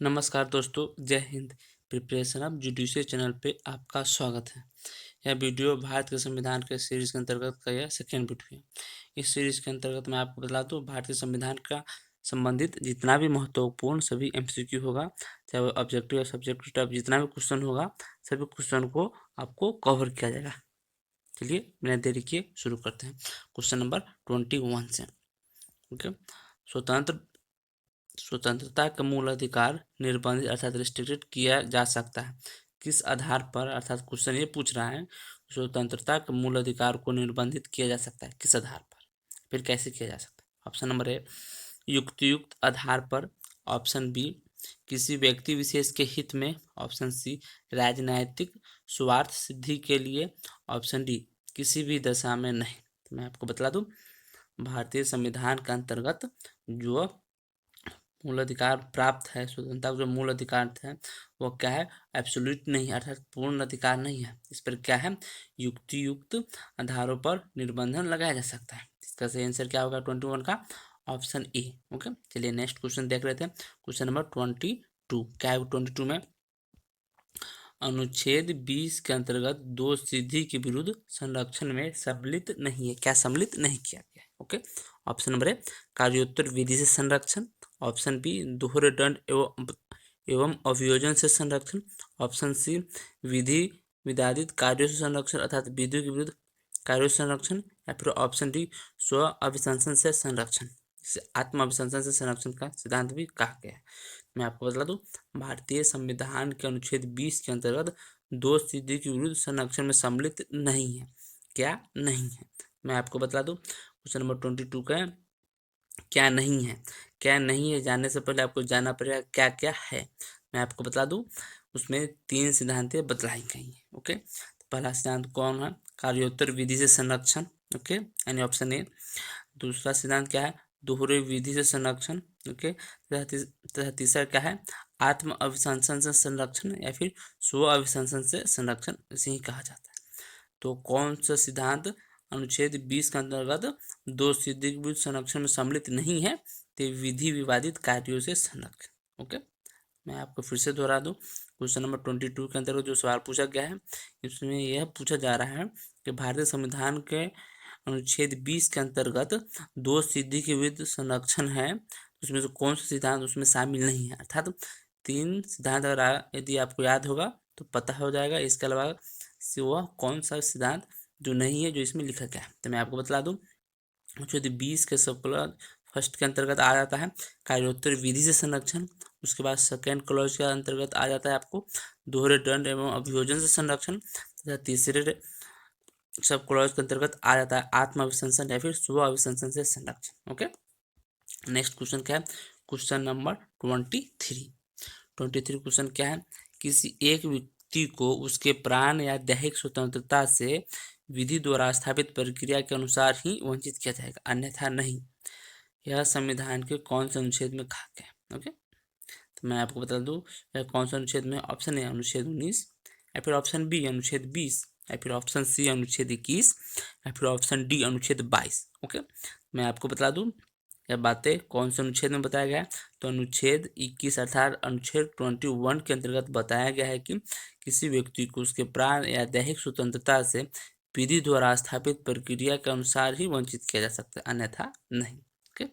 नमस्कार दोस्तों, जय Hind. Preparation of judiciary channel पे आपका स्वागत है। यह वीडियो भारत के संविधान के सीरीज के अंतर्गत का यह सेकेंड वीडियो है। इस सीरीज के अंतर्गत मैं आपको बता दूं, भारतीय संविधान का संबंधित जितना भी महत्वपूर्ण सभी एमसीक्यू होगा, चाहे वो ऑब्जेक्टिव या सब्जेक्टिव टाइप जितना भी क्वेश्चन होगा, सभी क्वेश्चन को आपको कवर किया जाएगा। चलिए बिना देरी किए शुरू करते हैं क्वेश्चन नंबर 21 से। ओके, स्वतंत्रता का मूल अधिकार निर्बंधित अर्थात रिस्ट्रिक्टेड किया जा सकता है। किस आधार पर, अर्थात क्वेश्चन ये पूछ रहा है, स्वतंत्रता के मूल अधिकार को निर्बंधित किया जा सकता है किस आधार पर, फिर कैसे किया जा सकता है। ऑप्शन नंबर ए, युक्तियुक्त आधार पर। ऑप्शन बी, किसी व्यक्ति विशेष के हित में। ऑप्शन सी, राजनैतिक स्वार्थ सिद्धि के लिए। ऑप्शन डी, किसी भी दशा में नहीं। तो मैं आपको बता दूं, भारतीय संविधान के अंतर्गत जो मूल अधिकार प्राप्त है, स्वतंत्रता का जो मूल अधिकार है वो क्या है, एब्सोल्यूट नहीं, अर्थात पूर्ण अधिकार नहीं है। इस पर क्या है, युक्तियुक्त आधारों पर निर्बंधन लगाया जा सकता है। इसका सही आंसर क्या होगा 21 का, ऑप्शन ए। ओके, चलिए नेक्स्ट क्वेश्चन देख रहे थे। क्वेश्चन नंबर 22 क्या है, 22 में अनुच्छेद 20 के अंतर्गत दो सिद्धि के विरुद्ध संरक्षण में सम्मिलित नहीं है। क्या सम्मिलित नहीं किया गया है। ओके, ऑप्शन नंबर ए, कार्योत्तर विधि से संरक्षण। ऑप्शन बी, दोहरे दंड एवं अभियोजन से संरक्षण। ऑप्शन सी, विधि विवादित कार्यों से संरक्षण अर्थात विधियों के विरुद्ध कार्यों से संरक्षण। या फिर ऑप्शन डी, स्व अभिशंसन से संरक्षण, जिसे आत्म अभिशंसन से संरक्षण का सिद्धांत भी कहा गया है। मैं आपको बता दूं, भारतीय संविधान के अनुच्छेद 20 के अंतर्गत दो सिद्धि के विरुद्ध संरक्षण में सम्मिलित नहीं है। क्या नहीं है, मैं आपको बता दूं, क्वेश्चन नंबर 22 का क्या नहीं है। क्या नहीं है जानने से पहले आपको जानना पड़ेगा क्या क्या है। मैं आपको बता दूं, उसमें 3 सिद्धांतें बतलाई गई हैं। ओके, तो पहला सिद्धांत कौन है, कार्योत्तर विधि से संरक्षण। ओके, यानी ऑप्शन ए। दूसरा सिद्धांत क्या है, दोहरे विधि से संरक्षण। ओके, तथा तीसरा क्या है, आत्म अभिशंसन से संरक्षण या फिर स्व अभिशंसन से संरक्षण, इसे ही कहा जाता है। तो कौन सा सिद्धांत अनुच्छेद 20 के अंतर्गत दो सिद्धि के विरुद्ध संरक्षण में सम्मिलित नहीं है, तो विधि विवादित कार्यों से संरक्षण। ओके, मैं आपको फिर से दोहरा दूं, क्वेश्चन नंबर 22 के अंतर्गत जो सवाल पूछा गया है, इसमें यह पूछा जा रहा है कि भारतीय संविधान के अनुच्छेद 20 के अंतर्गत दो सिद्धि के विरुद्ध संरक्षण है, उसमें से कौन सा सिद्धांत उसमें शामिल नहीं है। अर्थात 3 सिद्धांत अगर यदि आपको याद होगा तो पता हो जाएगा, इसके अलावा वह कौन सा सिद्धांत जो नहीं है जो इसमें लिखा गया है। तो मैं आपको बता दूं, अनुच्छेद 20 के सब फर्स्ट के अंतर्गत आ जाता है कार्योत्तर विधि से संरक्षण। उसके बाद सेकेंड क्लॉज के अंतर्गत आ जाता है आपको दोहरे दंड एवं अभियोजन से संरक्षण। तथा तीसरे सब क्लॉज के अंतर्गत आ जाता है आत्म अभिशंसन या फिर स्व अभिशंसन से संरक्षण। ओके, नेक्स्ट क्वेश्चन क्या है, क्वेश्चन नंबर 23 क्वेश्चन क्या है, किसी एक व्यक्ति को उसके प्राण या दैहिक स्वतंत्रता से विधि द्वारा स्थापित प्रक्रिया के अनुसार ही वंचित किया जाएगा, अन्यथा नहीं। यह संविधान के कौन से अनुच्छेद में कहा गया है। ओके, तो मैं आपको बता दूं, यह कौन सा अनुच्छेद में, ऑप्शन ए अनुच्छेद 19, या फिर ऑप्शन बी अनुच्छेद 20, या फिर ऑप्शन सी अनुच्छेद 21, या फिर ऑप्शन डी अनुच्छेद 22। ओके, मैं आपको बता दूं यह बातें कौन से अनुच्छेद में बताया गया है, तो अनुच्छेद 21 अर्थात अनुच्छेद 21 के अंतर्गत बताया गया है कि किसी व्यक्ति को उसके प्राण या दैहिक स्वतंत्रता से विधि द्वारा स्थापित प्रक्रिया के अनुसार ही वंचित किया जा सकता है, अन्यथा नहीं। ओके,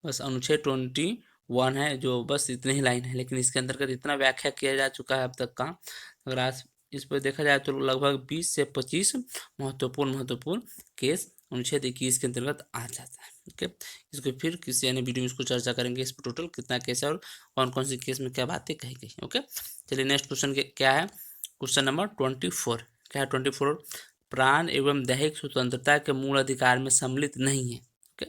बस अनुच्छेद 21 है जो बस इतने ही लाइन है, लेकिन इसके अंतर्गत इतना व्याख्या किया जा चुका है अब तक का। अगर आज इस पर देखा जाए तो लगभग 20 से 25 महत्वपूर्ण केस अनुच्छेद 21 के अंतर्गत आ जाता है। ओके, इसको फिर किसी अन्य वीडियो में इसको चर्चा करेंगे, इस पर टोटल कितना केस है और कौन कौन सी केस में क्या बातें कही गई। ओके, चलिए नेक्स्ट क्वेश्चन क्या है, क्वेश्चन नंबर 24 क्या है, 24 प्राण एवं दैहिक स्वतंत्रता के मूल अधिकार में सम्मिलित नहीं है। ओके,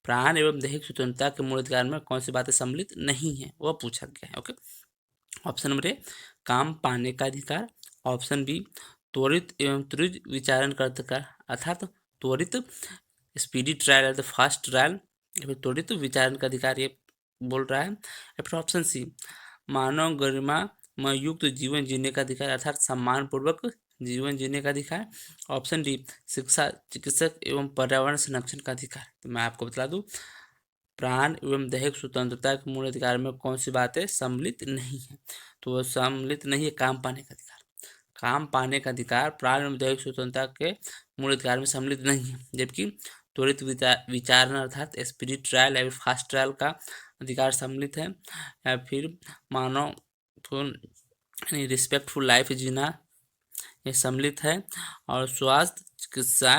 प्राण एवं दैहिक स्वतंत्रता के मूल अधिकार में कौन सी बातें सम्मिलित नहीं है वह पूछा गया है। ओके, ऑप्शन नंबर ए, काम पाने का अधिकार। ऑप्शन बी, त्वरित एवं त्वरित विचारण का अधिकार, अर्थात त्वरित स्पीडी ट्रायल या फास्ट ट्रायल, या फिर त्वरित विचारण का अधिकार ये बोल रहा है। या फिर ऑप्शन सी, मानव गरिमा में युक्त जीवन जीने का अधिकार, अर्थात सम्मान पूर्वक जीवन जीने का अधिकार। ऑप्शन डी, शिक्षा चिकित्सक एवं पर्यावरण संरक्षण का अधिकार। तो मैं आपको बता दूं, प्राण एवं दैहिक स्वतंत्रता के मूल अधिकार में कौन सी बातें सम्मिलित नहीं है? तो वो सम्मिलित नहीं है काम पाने का अधिकार। काम पाने का अधिकार प्राण एवं दैहिक स्वतंत्रता के मूल अधिकार में सम्मिलित नहीं है, जबकि त्वरित विचारणा अर्थात स्पीडी ट्रायल या फिर फास्ट ट्रायल का अधिकार सम्मिलित है, या फिर मानव यानी रिस्पेक्टफुल लाइफ जीना ये सम्मिलित है, और स्वास्थ्य, चिकित्सा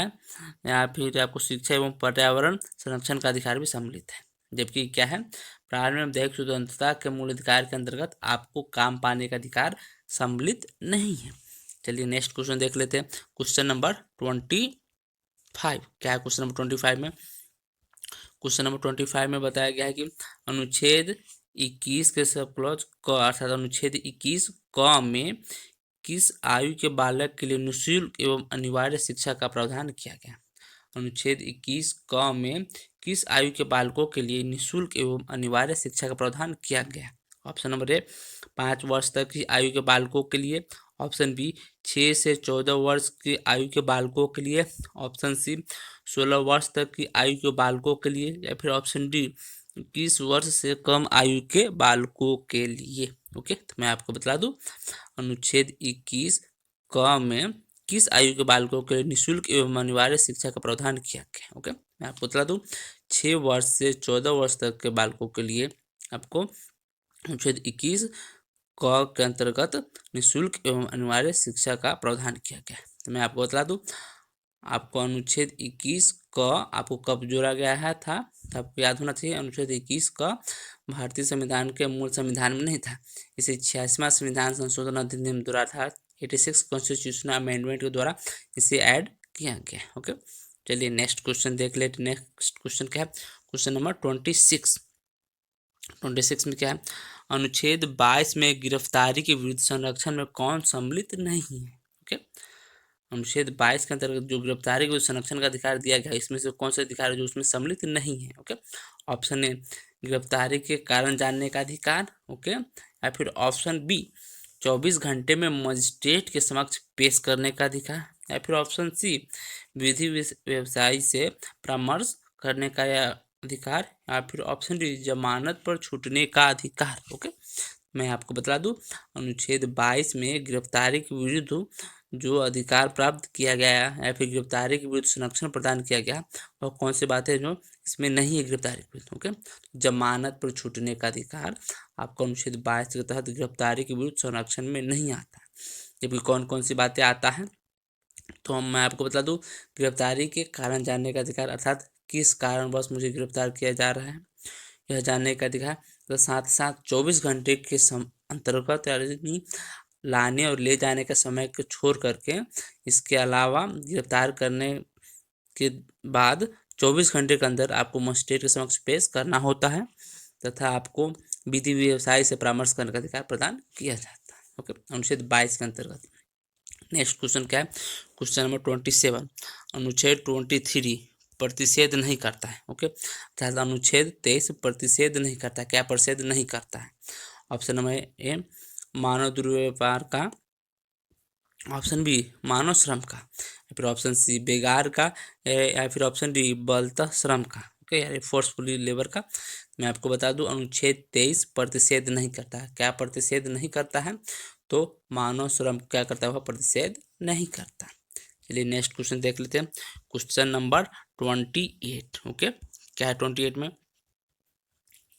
या फिर आपको शिक्षा एवं पर्यावरण संरक्षण का अधिकार भी सम्मिलित है। जबकि क्या है, प्राण एवं दैहिक स्वतंत्रता के मूल अधिकार के अंतर्गत आपको काम पाने का अधिकार सम्मिलित नहीं है। चलिए नेक्स्ट क्वेश्चन देख लेते हैं। क्वेश्चन नंबर 25 क्या है? क्वेश्चन नंबर 25 में बताया गया है कि अनुच्छेद 21 के सब क्लॉज क अर्थात अनुच्छेद 21 क में किस आयु के बालक के लिए निःशुल्क एवं अनिवार्य शिक्षा का प्रावधान किया गया? अनुच्छेद 21 क में किस आयु के बालकों के लिए निःशुल्क एवं अनिवार्य शिक्षा का प्रावधान किया गया? ऑप्शन नंबर ए 5 वर्ष तक की आयु के बालकों के लिए, ऑप्शन बी 6 से 14 वर्ष की आयु के बालकों के लिए, ऑप्शन सी 16 वर्ष तक की आयु के बालकों के लिए, या फिर ऑप्शन डी 21 वर्ष से कम आयु के बालकों के लिए। ओके, तो मैं आपको बता दूं, अनुच्छेद 21 क में किस आयु के बालकों के लिए निःशुल्क एवं अनिवार्य शिक्षा का प्रावधान किया गया? ओके, मैं आपको बता दूं, 6 वर्ष से 14 वर्ष तक के बालकों के लिए आपको अनुच्छेद 21 क के अंतर्गत निःशुल्क एवं अनिवार्य शिक्षा का प्रावधान किया गया। तो मैं आपको बता दूं, आपको अनुच्छेद 21 क आपको कब जोड़ा गया है था, तो आपको याद होना चाहिए, अनुच्छेद 21 क भारतीय संविधान के मूल संविधान में नहीं था, इसे 86वां संविधान संशोधन अधिनियम द्वारा अर्थात 86 कॉन्स्टिट्यूशनल अमेंडमेंट के द्वारा इसे ऐड किया गया। ओके, चलिए नेक्स्ट क्वेश्चन देख लेते। नेक्स्ट क्वेश्चन क्या है? क्वेश्चन नंबर 26 में क्या है? अनुच्छेद 22 में गिरफ्तारी के विरुद्ध संरक्षण में कौन सम्मिलित नहीं है? ओके, अनुच्छेद 22 के अंतर्गत जो गिरफ्तारी के संरक्षण का अधिकार दिया गया, इसमें से कौन सा अधिकार है जो उसमें सम्मिलित नहीं है? ओके, ऑप्शन ए गिरफ्तारी के कारण जानने का अधिकार, ओके, या फिर ऑप्शन बी 24 घंटे में मजिस्ट्रेट के समक्ष पेश करने का अधिकार, या फिर ऑप्शन सी विधि व्यवसायी से परामर्श करने का अधिकार, या फिर ऑप्शन डी जमानत पर छूटने का अधिकार। ओके, मैं आपको बता दूं, अनुच्छेद 22 में गिरफ्तारी के विरुद्ध जो अधिकार प्राप्त किया गया या फिर गिरफ्तारी के विरुद्ध संरक्षण प्रदान किया गया, वह कौन सी बातें जो इसमें नहीं है गिरफ्तारी के विरुद्ध? ओके, जमानत पर छूटने का अधिकार आपको अनुच्छेद 22 के तहत गिरफ्तारी के विरुद्ध संरक्षण में नहीं आता। जबकि कौन कौन सी बातें आता है, तो मैं आपको बता दूं, गिरफ्तारी के कारण जानने का अधिकार अर्थात किस कारणवश मुझे गिरफ्तार किया जा रहा है यह जानने का अधिकार, तो साथ साथ 24 घंटे के अंतर्गत यानी लाने और ले जाने का समय को छोड़ करके इसके अलावा गिरफ्तार करने के बाद 24 घंटे के अंदर आपको मजिस्ट्रेट के समक्ष पेश करना होता है तथा आपको विधि व्यवसायी से परामर्श करने का अधिकार प्रदान किया जाता है। ओके, अनुच्छेद 22 के अंतर्गत। नेक्स्ट क्वेश्चन क्या है? क्वेश्चन नंबर 27 अनुच्छेद 23 प्रतिषेध नहीं करता है। ओके, अर्थात अनुच्छेद 23 प्रतिषेध नहीं करता है। क्या प्रतिषेध नहीं करता है? ऑप्शन नंबर ए मानव दुर्व्यवहार का, ऑप्शन बी मानव श्रम का, या फिर ऑप्शन सी बेगार का, या फिर ऑप्शन डी बलतः श्रम का। ओके, यानी फोर्सफुली लेबर का। मैं आपको बता दूं, अनुच्छेद 23 प्रतिषेध नहीं करता है। क्या प्रतिषेध नहीं करता है? तो मानव श्रम क्या करता है? वह प्रतिषेध नहीं करता। चलिए नेक्स्ट क्वेश्चन देख लेते हैं। Question number 28। ओके, क्या है 28 में?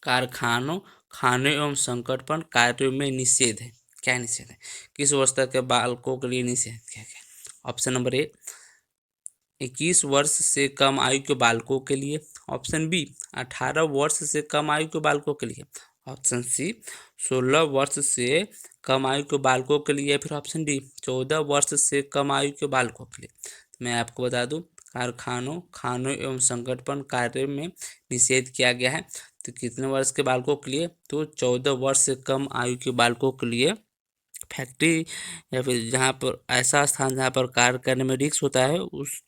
कारखानों, खानों एवं संकटपन कार्यों में निषेध है। क्या निषेध है? किस वर्ष तक के बालकों के लिए निषेध किया गया? ऑप्शन नंबर ए 21 वर्ष से कम आयु के बालकों के लिए, ऑप्शन बी 18 वर्ष से कम आयु के बालकों के लिए, ऑप्शन सी 16 वर्ष से कम आयु के बालकों के लिए, या फिर ऑप्शन डी 14 वर्ष से कम आयु के बालकों के लिए। तो मैं आपको बता दूं, कारखानों, खानों एवं संकटपन कार्य में निषेध किया गया है। तो कितने वर्ष के बालकों के लिए? तो 14 वर्ष से कम आयु के बालकों के लिए। फैक्ट्री या फिर जहाँ पर ऐसा स्थान जहाँ पर कार्य करने में रिस्क होता है, उस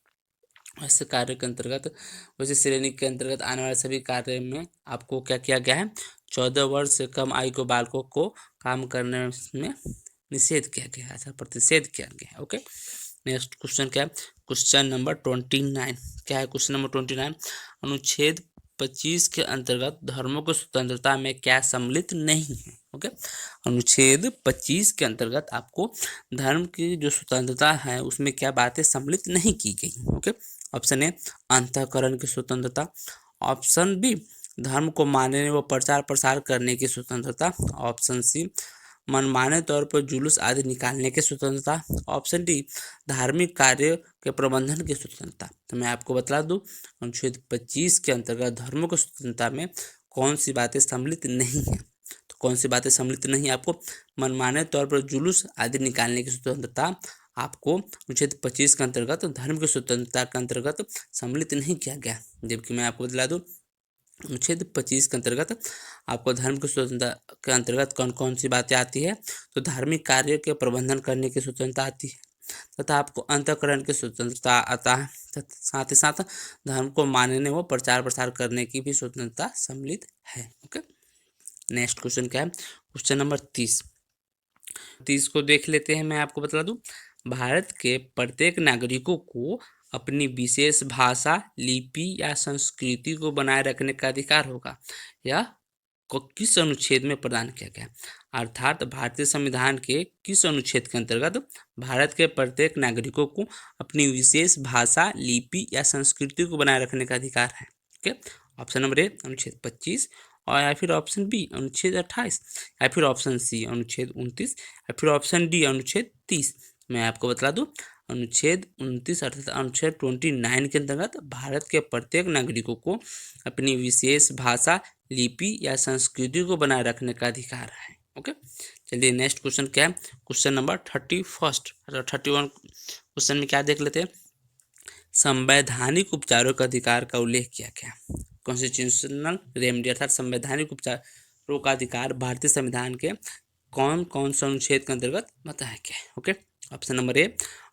ऐसे कार्य के अंतर्गत, उसी श्रेणी के अंतर्गत आने वाले सभी कार्य में आपको क्या किया गया है? 14 वर्ष से कम आयु के बालकों को काम करने में निषेध किया गया है, ऐसा प्रतिषेध किया गया है। ओके, नेक्स्ट क्वेश्चन क्या है? Question number 29। क्या है क्वेश्चन नंबर 29? अनुच्छेद 25 के अंतर्गत धर्मों की स्वतंत्रता में क्या सम्मिलित नहीं है। ओके, अनुच्छेद 25 के अंतर्गत आपको धर्म की जो स्वतंत्रता है उसमें क्या बातें सम्मिलित नहीं की गई। ओके, ऑप्शन ए अंतःकरण की स्वतंत्रता, ऑप्शन बी धर्म को मानने व प्रचार प्रसार करने की स्वतंत्रता, ऑप्शन सी मनमाने तौर पर जुलूस आदि निकालने की स्वतंत्रता, ऑप्शन डी धार्मिक कार्य के प्रबंधन की स्वतंत्रता। तो मैं आपको बता दूं अनुच्छेद 25 के अंतर्गत धर्मों की स्वतंत्रता में कौन सी बातें सम्मिलित नहीं है। तो कौन सी बातें सम्मिलित नहीं है, आपको मनमाने तौर पर जुलूस आदि निकालने की स्वतंत्रता आपको अनुच्छेद 25 के अंतर्गत धर्म की स्वतंत्रता के अंतर्गत सम्मिलित नहीं किया गया। जबकि मैं आपको बता दूं अनुच्छेद 25 के अंतर्गत आपको धर्म की स्वतंत्रता के अंतर्गत कौन कौन सी बातें आती है, तो धार्मिक कार्य के प्रबंधन करने की स्वतंत्रता आती है तथा आपको अंतःकरण की स्वतंत्रता आता है, साथ ही साथ धर्म को मानने व प्रचार प्रसार करने की भी स्वतंत्रता सम्मिलित है। ओके, नेक्स्ट क्वेश्चन क्या है, क्वेश्चन नंबर 30 को देख लेते हैं। मैं आपको बता दूं भारत के प्रत्येक नागरिकों को अपनी विशेष भाषा, लिपि या संस्कृति को बनाए रखने का अधिकार होगा। यह को किस अनुच्छेद में प्रदान किया गया, अर्थात भारतीय संविधान के किस अनुच्छेद के अंतर्गत भारत के प्रत्येक नागरिकों को अपनी विशेष भाषा, लिपि या संस्कृति को बनाए रखने का अधिकार है। ओके, ऑप्शन नंबर ए अनुच्छेद 25 और या फिर ऑप्शन बी अनुच्छेद 28 या फिर ऑप्शन सी अनुच्छेद 29 या फिर ऑप्शन डी अनुच्छेद 30। मैं आपको बता दूं अनुच्छेद 29 अर्थात अनुच्छेद 29 के अंतर्गत भारत के प्रत्येक नागरिकों को अपनी विशेष भाषा, लिपि या संस्कृति को बनाए रखने का अधिकार है। ओके, चलिए नेक्स्ट क्वेश्चन क्या है, क्वेश्चन नंबर 31 31 क्वेश्चन में क्या देख लेते हैं, संवैधानिक उपचारों का अधिकार का उल्लेख किया गया। कॉन्स्टिट्यूशनल रेमेडी अर्थात संवैधानिक उपचारों का अधिकार भारतीय संविधान के कौन कौन से अनुच्छेद के अंतर्गत बताया गया है। ओके, ऑप्शन नंबर ए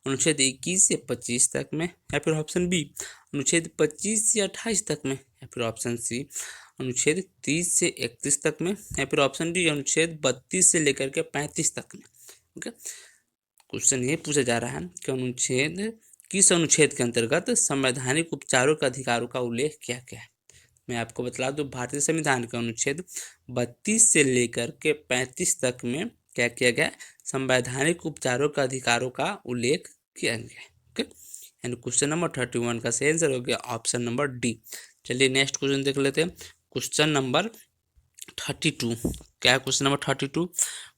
अनुच्छेद 21 से 25 तक में, या फिर ऑप्शन बी अनुच्छेद 25 से 28 तक में, या फिर ऑप्शन सी अनुच्छेद 30 से 31 तक में, या फिर ऑप्शन डी अनुच्छेद 32 से लेकर के 35 तक में। ओके, क्वेश्चन ये पूछा जा रहा है कि अनुच्छेद किस अनुच्छेद के अंतर्गत संवैधानिक उपचारों के अधिकारों का उल्लेख किया गया है। मैं आपको बता दूं भारतीय संविधान के अनुच्छेद 32 से लेकर के 35 तक में क्या किया गया, संवैधानिक उपचारों के अधिकारों का उल्लेख किया गया। ओके, यानी क्वेश्चन नंबर 31 का सही आंसर हो गया ऑप्शन नंबर डी। चलिए नेक्स्ट क्वेश्चन देख लेते हैं, क्वेश्चन नंबर 32। क्या है क्वेश्चन नंबर 32,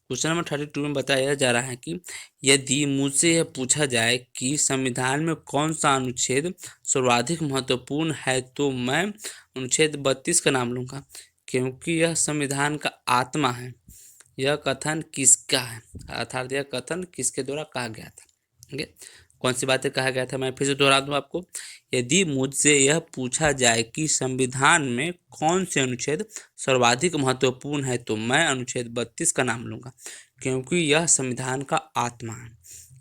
क्वेश्चन नंबर 32 में बताया जा रहा है कि यदि मुझसे यह पूछा जाए कि संविधान में कौन सा अनुच्छेद सर्वाधिक महत्वपूर्ण है तो मैं अनुच्छेद 32 का नाम लूँगा, क्योंकि यह संविधान का आत्मा है। यह कथन किसका है, अर्थात यह कथन किसके द्वारा कहा गया था। ठीक, कौन सी बातें कहा गया था, मैं फिर से दोहरा दूं आपको, यदि मुझसे यह पूछा जाए कि संविधान में कौन से अनुच्छेद सर्वाधिक महत्वपूर्ण है तो मैं अनुच्छेद 32 का नाम लूँगा, क्योंकि यह संविधान का आत्मा है।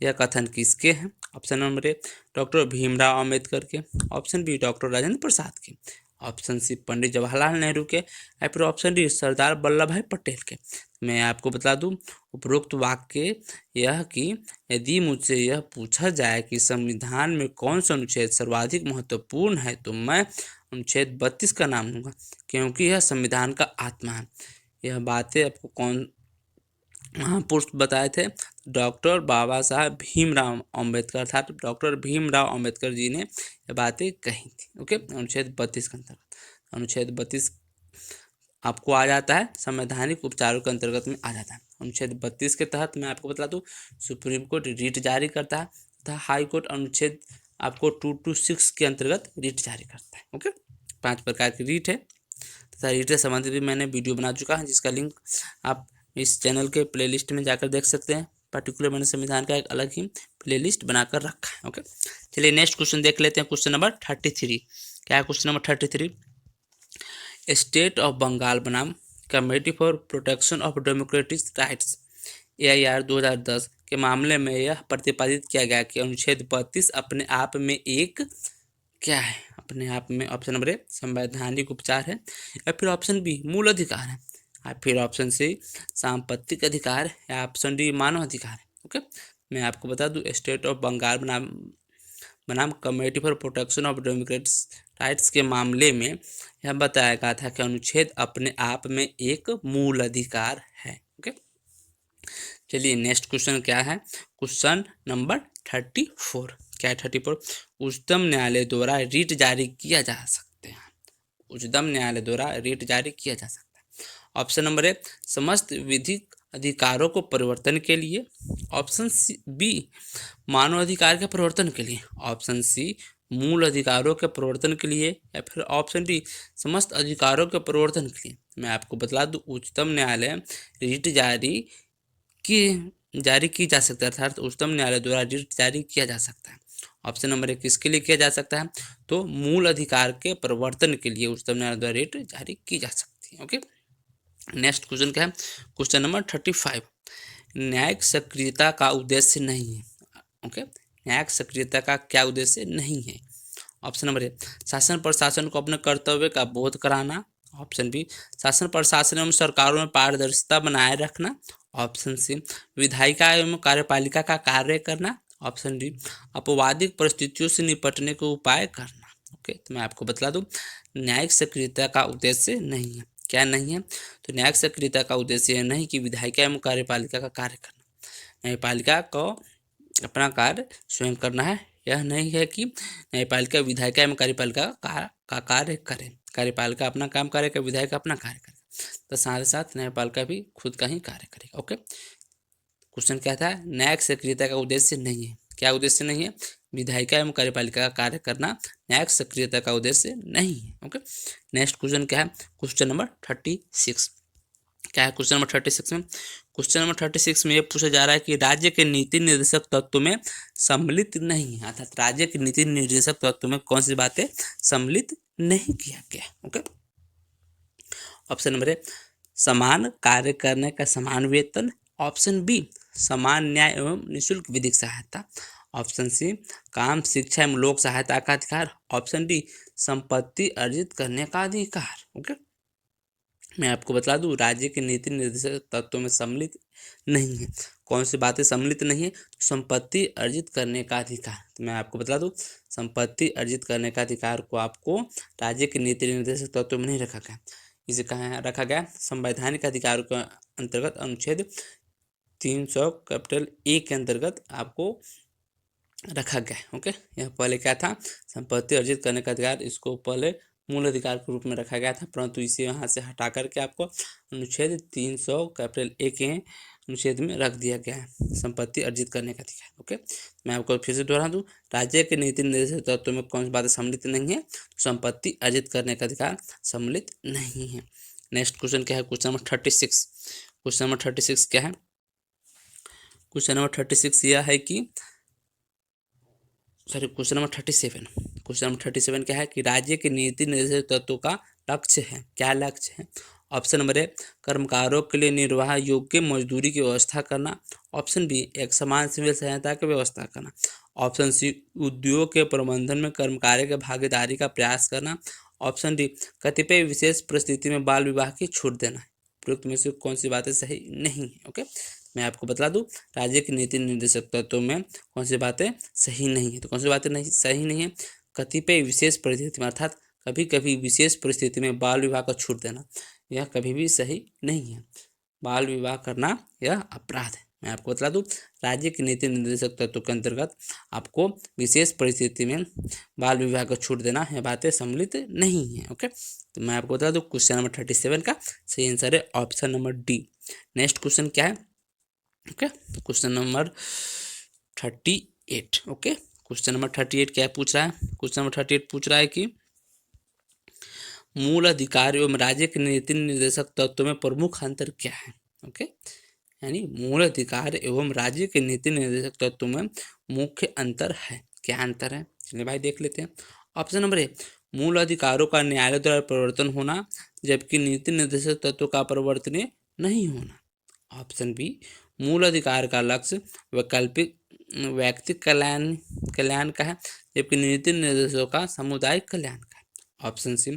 यह कथन किसके हैं, option number A doctor Bhimrao Ambedkar के, option B doctor Rajendra Prasad के, ऑप्शन सी पंडित जवाहरलाल नेहरू के, या फिर ऑप्शन डी सरदार वल्लभ भाई पटेल के। मैं आपको बता दूं उपरोक्त वाक्य यह कि यदि मुझसे यह पूछा जाए कि संविधान में कौन सा अनुच्छेद सर्वाधिक महत्वपूर्ण है तो मैं अनुच्छेद 32 का नाम लूँगा, क्योंकि यह संविधान का आत्मा है। यह बातें आपको कौन महापुरुष बताए थे, डॉक्टर बाबा साहब भीमराव अम्बेडकर अर्थात डॉक्टर भीमराव अम्बेडकर जी ने ये बातें कही थी। ओके, अनुच्छेद 32 के अंतर्गत अनुच्छेद 32 आपको आ जाता है संवैधानिक उपचारों के अंतर्गत में आ जाता है। अनुच्छेद 32 के तहत मैं आपको बता दूं सुप्रीम कोर्ट रीट जारी करता है तथा हाई कोर्ट अनुच्छेद आपको 226 के अंतर्गत रीट जारी करता है। ओके, 5 प्रकार की रीट है तथा रीट से संबंधित भी मैंने वीडियो बना चुका है, जिसका लिंक आप इस चैनल के प्लेलिस्ट में जाकर देख सकते हैं। पर्टिकुलर मैंने संविधान का एक अलग ही प्लेलिस्ट बनाकर रखा है। ओके, चलिए नेक्स्ट क्वेश्चन देख लेते हैं, क्वेश्चन नंबर 33। क्या है question number 33, state of Bengal बनाम committee for protection of democratic rights AIR 2010 के मामले में यह प्रतिपादित किया गया कि अनुच्छेद 32 अपने आप में एक क्या है, अपने आप में ऑप्शन नंबर ए संवैधानिक उपचार है, या फिर ऑप्शन बी मूल अधिकार है, या फिर ऑप्शन सी सांपत्तिक अधिकार है, या ऑप्शन डी मानव अधिकार है। ओके, मैं आपको बता दूं स्टेट ऑफ बंगाल बनाम बनाम committee for protection of democratic rights के मामले में यह बताया गया था कि अनुच्छेद अपने आप में एक मूल अधिकार है। ओके, चलिए नेक्स्ट क्वेश्चन क्या है, क्वेश्चन नंबर 34। क्या है 34? उच्चतम न्यायालय द्वारा रिट जारी किया जा सकते हैं। उच्चतम न्यायालय द्वारा रिट जारी किया जा सकता है। ऑप्शन नंबर ए, समस्त विधिक अधिकारों को परिवर्तन के लिए। ऑप्शन बी, मानव अधिकार के परिवर्तन के लिए। ऑप्शन सी, मूल अधिकारों के परिवर्तन के लिए। या फिर ऑप्शन डी, समस्त अधिकारों के परिवर्तन के लिए। मैं आपको बता दूं, उच्चतम न्यायालय रिट जारी की जा सकता है, अर्थात उच्चतम न्यायालय द्वारा रिट जारी किया जा सकता है। ऑप्शन नंबर एक किसके लिए किया जा सकता है? तो मूल अधिकार के परिवर्तन के लिए उच्चतम न्यायालय द्वारा रिट जारी की जा सकती है। ओके, नेक्स्ट क्वेश्चन क्या है, क्वेश्चन नंबर 35। न्यायिक सक्रियता का उद्देश्य नहीं है। ओके, न्यायिक सक्रियता का क्या उद्देश्य नहीं है? ऑप्शन नंबर ए, शासन प्रशासन को अपने कर्तव्य का बोध कराना। ऑप्शन बी, शासन प्रशासन एवं सरकारों में पारदर्शिता बनाए रखना। ऑप्शन सी, विधायिका एवं कार्यपालिका का कार्य करना। ऑप्शन डी, आपवादिक परिस्थितियों से निपटने के उपाय करना। ओके, तो मैं आपको बता दूं, न्यायिक सक्रियता का उद्देश्य नहीं है। क्या नहीं है? तो न्यायिक सक्रियता का उद्देश्य यह नहीं कि विधायिका एवं कार्यपालिका का कार्य करना, न्यायपालिका को अपना कार्य स्वयं करना है। यह नहीं है कि न्यायपालिका विधायिका एवं कार्यपालिका का कार्य करे, कार्यपालिका अपना काम करेगा, विधायिका अपना कार्य करेगा, तो साथ ही साथ न्यायपालिका भी खुद का ही कार्य करेगा। ओके, क्वेश्चन क्या था, न्यायिक सक्रियता का उद्देश्य नहीं है। क्या उद्देश्य नहीं है? विधायिका एवं कार्यपालिका का कार्य करना न्यायिक सक्रियता का उद्देश्य नहीं है। ओके, नेक्स्ट क्वेश्चन क्या है, क्वेश्चन नंबर 36। क्या है क्वेश्चन नंबर 36 में? क्वेश्चन नंबर 36 में ये पूछा जा रहा है कि राज्य के नीति निर्देशक तत्व में सम्मिलित नहीं है, अर्थात राज्य के नीति निर्देशक तत्व में कौन सी बातें सम्मिलित नहीं किया गया। ओके, ऑप्शन नंबर ए, समान कार्य करने का समान वेतन। ऑप्शन बी, समान न्याय एवं निःशुल्क विधिक सहायता। ऑप्शन सी, काम शिक्षा एवं लोक सहायता का अधिकार। ऑप्शन डी, संपत्ति अर्जित करने का अधिकार। ओके, मैं आपको बता दूं, राज्य के नीति निर्देशक तत्वों में सम्मिलित नहीं है। कौन सी बातें सम्मिलित नहीं है? तो संपत्ति अर्जित करने का अधिकार। तो मैं आपको बता दूं, संपत्ति अर्जित करने का अधिकार को आपको राज्य के नीति निर्देशक तत्वों में नहीं रखा गया। इसे कहाँ रखा गया? संवैधानिक अधिकारों के अंतर्गत अनुच्छेद 300 के अंतर्गत आपको रखा गया। ओके, यह पहले क्या था? संपत्ति अर्जित करने का अधिकार, इसको पहले मूल अधिकार के रूप में रखा गया था, परंतु इसे यहाँ से हटा करके आपको अनुच्छेद 300 के अनुच्छेद में रख दिया गया है, संपत्ति अर्जित करने का अधिकार। ओके, मैं आपको फिर से दोहरा दूं, राज्य के नीति निर्देशक तत्वों में कौन सी बातें सम्मिलित नहीं है? संपत्ति अर्जित करने का अधिकार सम्मिलित नहीं है। नेक्स्ट क्वेश्चन क्या है, क्वेश्चन नंबर 36। क्वेश्चन नंबर 36 क्या है? क्वेश्चन नंबर 36 यह है कि क्वेश्चन नंबर 37। क्वेश्चन नंबर 37 क्या है कि राज्य के नीति निर्देशक तत्वों का लक्ष्य है। क्या लक्ष्य है? ऑप्शन नंबर ए, कर्मकारों के लिए निर्वाह योग्य मजदूरी की व्यवस्था करना। ऑप्शन बी, एक समान सिविल सहायता की व्यवस्था करना। ऑप्शन सी, उद्योग के प्रबंधन में कर्मकारों की भागीदारी का प्रयास करना। ऑप्शन डी, कतिपय विशेष परिस्थिति में बाल विवाह की छूट देना। उपयुक्त में से कौन सी बातें सही नहीं है? ओके, मैं आपको बता दूं, राज्य के नीति निर्देशक तत्वों में कौन सी बातें सही नहीं है? तो कौन सी बातें नहीं सही नहीं है? कतिपय विशेष परिस्थिति में, अर्थात कभी कभी विशेष परिस्थिति में बाल विवाह का छूट देना, यह कभी भी सही नहीं है। बाल विवाह करना यह अपराध है। मैं आपको बता दूं, राज्य के नीति निर्देशक तत्व के अंतर्गत आपको विशेष परिस्थिति में बाल विवाह का छूट देना, यह बातें सम्मिलित नहीं है। ओके, तो मैं आपको बता दूं, क्वेश्चन नंबर 37 का सही आंसर है option number D. Next question क्या है? Okay, question number 38। Okay, question number 38 क्या पूछ रहा है? क्वेश्चन नंबर 38 पूछ रहा है कि मूल अधिकार एवं राज्य के नीति निर्देशक तत्वों में प्रमुख अंतर क्या है? ओके, यानी मूल अधिकार एवं राज्य के नीति निर्देशक तत्वों में मुख्य अंतर है। क्या अंतर है? चलिए भाई देख लेते हैं। ऑप्शन नंबर ए, मूल अधिकारों का न्यायालय द्वारा परिवर्तन होना, जबकि नीति निर्देशक तत्वों का परिवर्तन नहीं होना। ऑप्शन बी, मूल अधिकार का लक्ष्य वैकल्पिक व्यक्ति कल्याण का है, जबकि नीति निर्देशों का सामुदायिक कल्याण का है। ऑप्शन सी,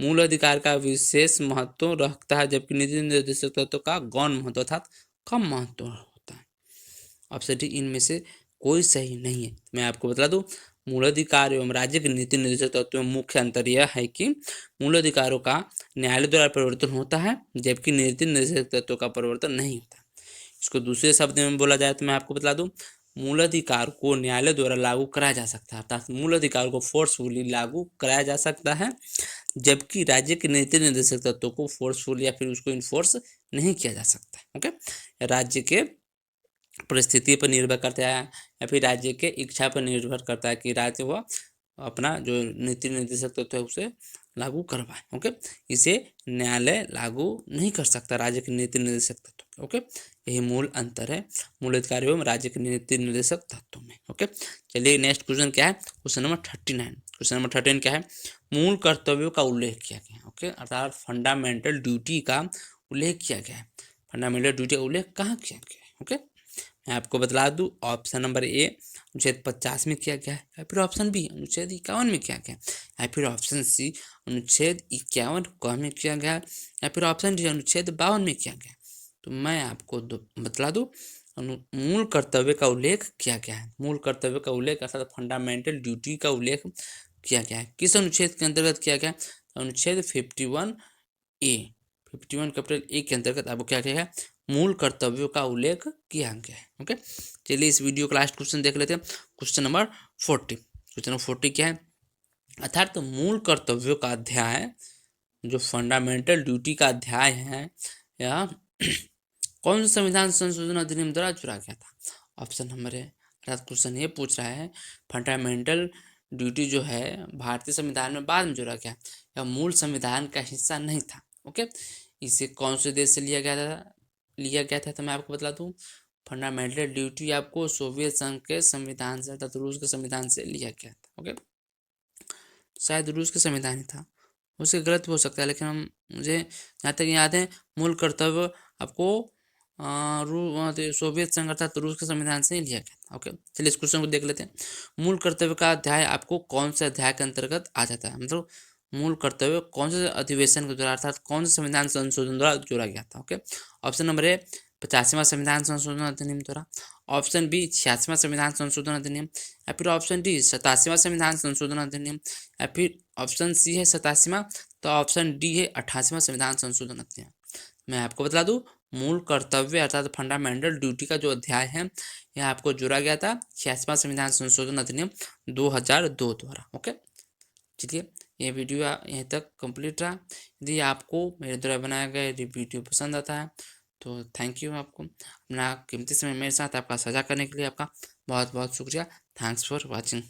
मूल अधिकार का विशेष महत्व रखता है, जबकि नीति निर्देशक तत्व का गौण महत्व अर्थात कम महत्व होता है। ऑप्शन डी, इनमें से कोई सही नहीं है। मैं आपको बता दूं, मूलाधिकार एवं राज्य के नीति निर्देशक तत्वों में मुख्य अंतर यह है कि मूलाधिकारों का न्यायालय द्वारा परिवर्तन होता है, जबकि नीति निर्देशक तत्वों का परिवर्तन नहीं होता। इसको दूसरे शब्द में बोला जाए तो मैं आपको बता दूं, मूलाधिकार को न्यायालय द्वारा लागू कराया जा सकता है, अर्थात मूलाधिकार को फोर्सफुली लागू कराया जा सकता है, जबकि राज्य के नीति निर्देशक तत्वों को फोर्सफुल या फिर उसको इन्फोर्स नहीं किया जा सकता है। ओके, राज्य के परिस्थिति पर निर्भर करता है या फिर राज्य के इच्छा पर निर्भर करता है कि राज्य वह अपना जो नीति निर्देशक तत्व है उसे लागू करवाए। ओके, इसे न्यायालय लागू नहीं कर सकता राज्य के नीति निर्देशक तत्व। ओके, यही मूल अंतर है मूलाधिकार एवं राज्य के नीति निर्देशक तत्वों में। ओके, चलिए नेक्स्ट क्वेश्चन क्या है, क्वेश्चन नंबर 39। क्वेश्चन नंबर 13 क्या है, मूल कर्तव्यों का उल्लेख किया गया। ओके, अर्थात फंडामेंटल ड्यूटी का उल्लेख किया गया है। फंडामेंटल ड्यूटी का उल्लेख कहाँ किया गया है? ओके, मैं आपको बतला दूं, ऑप्शन नंबर ए अनुच्छेद 50 में किया गया है, या फिर ऑप्शन बी अनुच्छेद 51 में किया गया है, या फिर ऑप्शन सी अनुच्छेद 51 में किया गया है, या फिर ऑप्शन डी अनुच्छेद 52 में किया गया है। तो मैं आपको बतला दूं, मूल कर्तव्य का उल्लेख किया गया है। मूल कर्तव्य का उल्लेख अर्थात फंडामेंटल ड्यूटी का उल्लेख किया गया है। किस अनुच्छेद के अंतर्गत किया गया? अनुच्छेद 51A 51 कैपिटल ए के अंतर्गत आपको क्या किया है, मूल कर्तव्यों का उल्लेख किया गया है। ओके, चलिए इस वीडियो का लास्ट क्वेश्चन देख लेते हैं, क्वेश्चन नंबर 40। क्वेश्चन नंबर 40 क्या है, अर्थात तो मूल कर्तव्यों का अध्याय जो फंडामेंटल ड्यूटी का अध्याय है या कौन सा संविधान संशोधन अधिनियम द्वारा जुड़ा गया था? ऑप्शन नंबर है, अर्थात क्वेश्चन ये पूछ रहा है फंडामेंटल ड्यूटी जो है भारतीय संविधान में बाद में जोड़ा गया या मूल संविधान का हिस्सा नहीं था। ओके, इसे कौन से देश से लिया गया था तो मैं आपको बता दूं, फंडामेंटल ड्यूटी आपको सोवियत संघ के संविधान से अर्थात रूस के संविधान से लिया गया था। ओके, शायद रूस के संविधान ही था, उसके गलत भी हो सकता है, लेकिन मुझे जहाँ तक याद है मूल कर्तव्य आपको सोवियत संघ अर्थात रूस के संविधान से ही लिया गया। ओके, चलिए इस क्वेश्चन को देख लेते हैं, मूल कर्तव्य का अध्याय आपको कौन से अध्याय के अंतर्गत आ जाता है, मतलब मूल कर्तव्य कौन से अधिवेशन के द्वारा अर्थात कौन से संविधान संशोधन द्वारा जोड़ा गया था? ओके, ऑप्शन नंबर ए 85वां संविधान संशोधन अधिनियम द्वारा, ऑप्शन बी 86वां संविधान संशोधन अधिनियम, या फिर ऑप्शन डी 87वां संविधान संशोधन अधिनियम, या फिर ऑप्शन सी है 87वां, तो ऑप्शन डी है 88वां संविधान संशोधन अधिनियम। मैं आपको बता दूं, मूल कर्तव्य अर्थात फंडामेंटल ड्यूटी का जो अध्याय है यह आपको जोड़ा गया था 86वां संविधान संशोधन अधिनियम 2002 द्वारा। ओके, चलिए ये वीडियो यहीं तक कंप्लीट रहा। यदि आपको मेरे द्वारा बनाया गया यदि वीडियो पसंद आता है तो थैंक यू, आपको अपना कीमती समय मेरे साथ आपका साझा करने के लिए आपका बहुत बहुत शुक्रिया। Thanks for watching.